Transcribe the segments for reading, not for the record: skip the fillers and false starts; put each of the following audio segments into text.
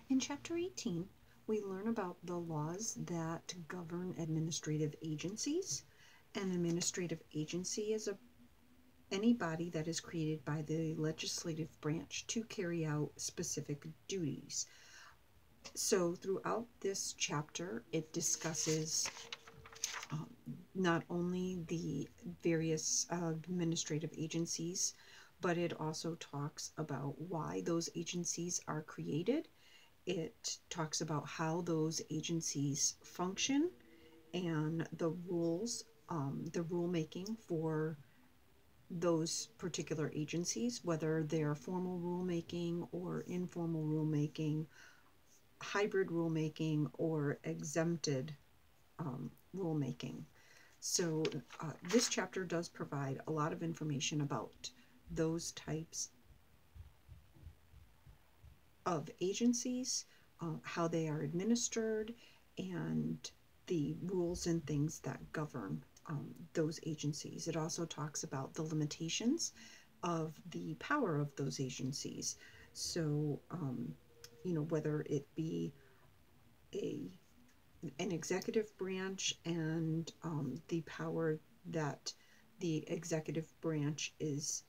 In Chapter 18, we learn about the laws that govern administrative agencies. An administrative agency is any body that is created by the legislative branch to carry out specific duties. So throughout this chapter, it discusses um, not only the various administrative agencies, but it also talks about why those agencies are created. It talks about how those agencies function and the rules, the rulemaking for those particular agencies, whether they're formal rulemaking or informal rulemaking, hybrid rulemaking, or exempted rulemaking. So this chapter does provide a lot of information about those types of agencies, how they are administered, and the rules and things that govern those agencies. It also talks about the limitations of the power of those agencies. So, whether it be an executive branch and the power that the executive branch is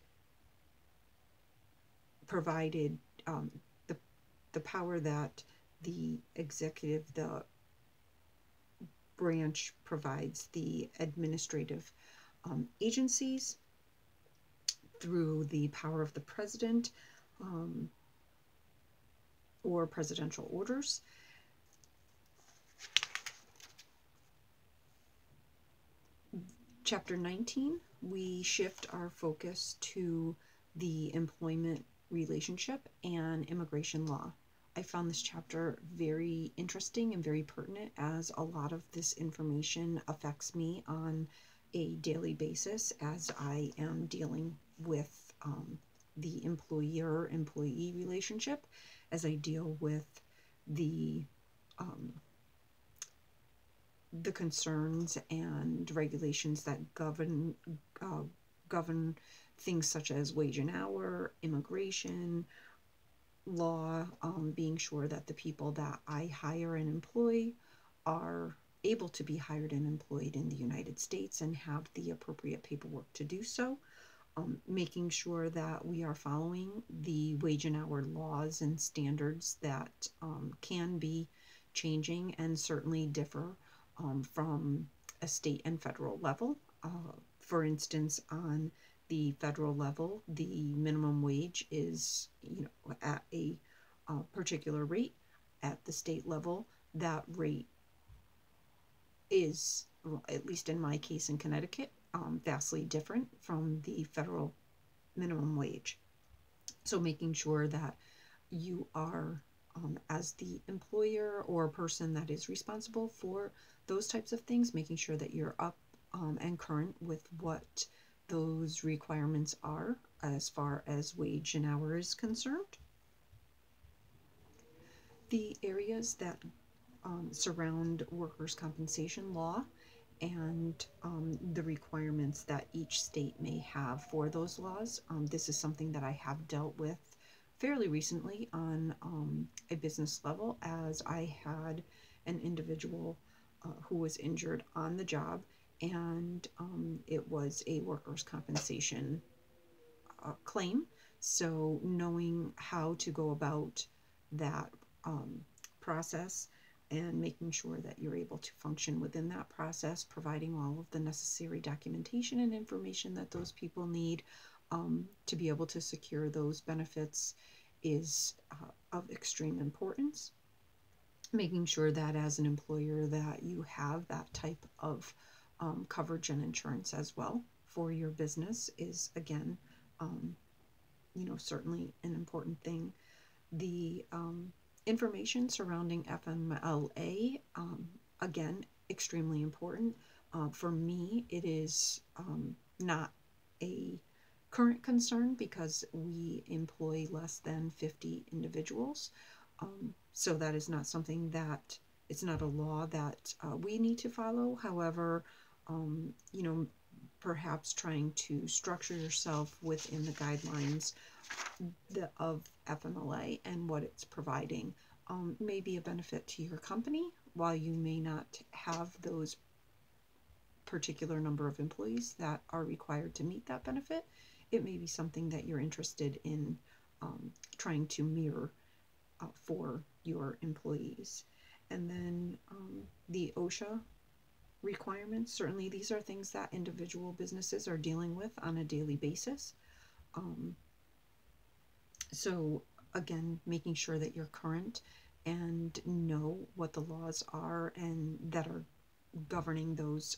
provided, the power that the branch provides the administrative agencies through the power of the president or presidential orders. Chapter 19, we shift our focus to the employment relationship and immigration law. I found this chapter very interesting and very pertinent, as a lot of this information affects me on a daily basis as I am dealing with the employer-employee relationship, as I deal with the concerns and regulations that govern things such as wage and hour, immigration law, being sure that the people that I hire and employ are able to be hired and employed in the United States and have the appropriate paperwork to do so. Making sure that we are following the wage and hour laws and standards that can be changing and certainly differ from a state and federal level. For instance, on the federal level, the minimum wage is, at a particular rate. At the state level, that rate is, at least in my case in Connecticut, vastly different from the federal minimum wage. So making sure that you are, as the employer or person that is responsible for those types of things, making sure that you're up and current with what those requirements are as far as wage and hour is concerned. The areas that surround workers' compensation law and the requirements that each state may have for those laws. This is something that I have dealt with fairly recently on a business level, as I had an individual who was injured on the job, and it was a workers' compensation claim. So knowing how to go about that process and making sure that you're able to function within that process, providing all of the necessary documentation and information that those people need to be able to secure those benefits is of extreme importance. Making sure that as an employer that you have that type of coverage and insurance as well for your business is, again, certainly an important thing. The information surrounding FMLA, again, extremely important. For me, it is not a current concern because we employ less than 50 individuals. So that is not something that, it's not a law that we need to follow. However, perhaps trying to structure yourself within the guidelines of FMLA and what it's providing may be a benefit to your company. While you may not have those particular number of employees that are required to meet that benefit, it may be something that you're interested in trying to mirror for your employees. And then the OSHA requirements, certainly these are things that individual businesses are dealing with on a daily basis. So again, making sure that you're current and know what the laws are and that are governing those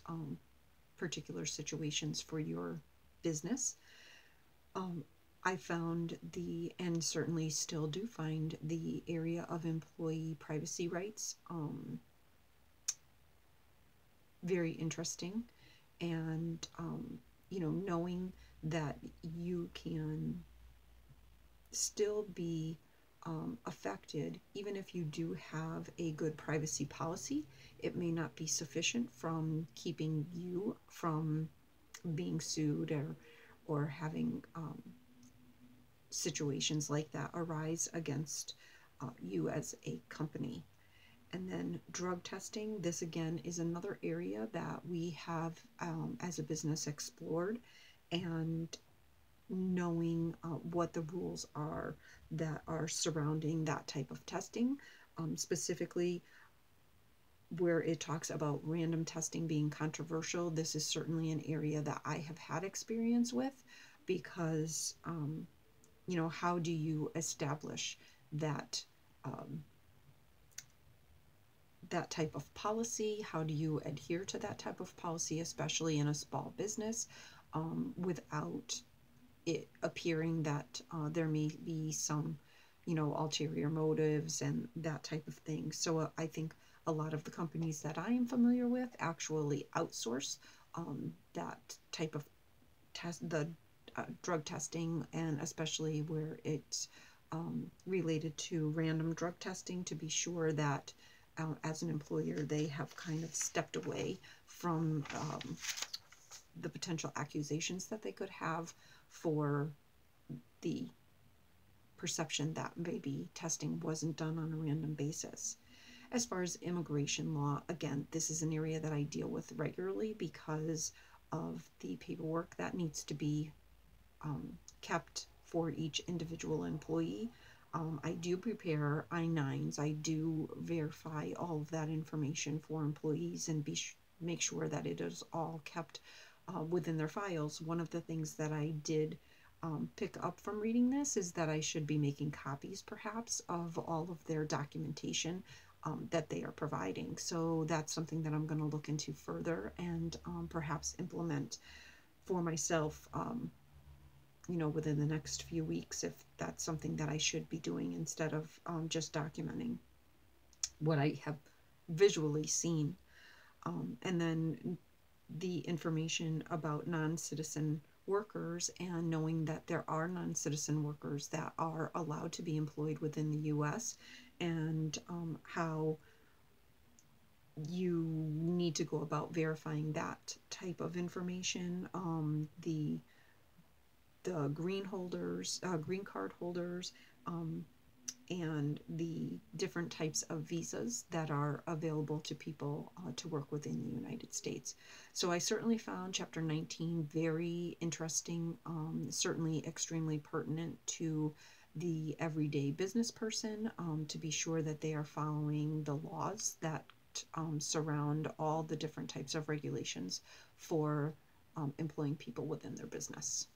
particular situations for your business. I found and certainly still do find, the area of employee privacy rights very interesting. And, knowing that you can still be affected, even if you do have a good privacy policy, it may not be sufficient from keeping you from being sued or having situations like that arise against you as a company. And then drug testing, this again is another area that we have as a business explored, and knowing what the rules are that are surrounding that type of testing, specifically where it talks about random testing being controversial. This is certainly an area that I have had experience with, because how do you establish that that type of policy? How do you adhere to that type of policy, especially in a small business, without it appearing that there may be some, ulterior motives and that type of thing. So I think a lot of the companies that I am familiar with actually outsource that type of the drug testing, and especially where it's related to random drug testing, to be sure that as an employer they have kind of stepped away from the potential accusations that they could have for the perception that maybe testing wasn't done on a random basis. As far as immigration law, again, this is an area that I deal with regularly because of the paperwork that needs to be kept for each individual employee. I do prepare I-9s. I do verify all of that information for employees and make sure that it is all kept within their files. One of the things that I did pick up from reading this is that I should be making copies perhaps of all of their documentation that they are providing. So that's something that I'm going to look into further and perhaps implement for myself within the next few weeks, if that's something that I should be doing instead of just documenting what I have visually seen. And then the information about non-citizen workers, and knowing that there are non-citizen workers that are allowed to be employed within the U.S., and how you need to go about verifying that type of information. The green card holders, and the different types of visas that are available to people to work within the United States. So I certainly found Chapter 19 very interesting, certainly extremely pertinent to the everyday business person, to be sure that they are following the laws that surround all the different types of regulations for employing people within their business.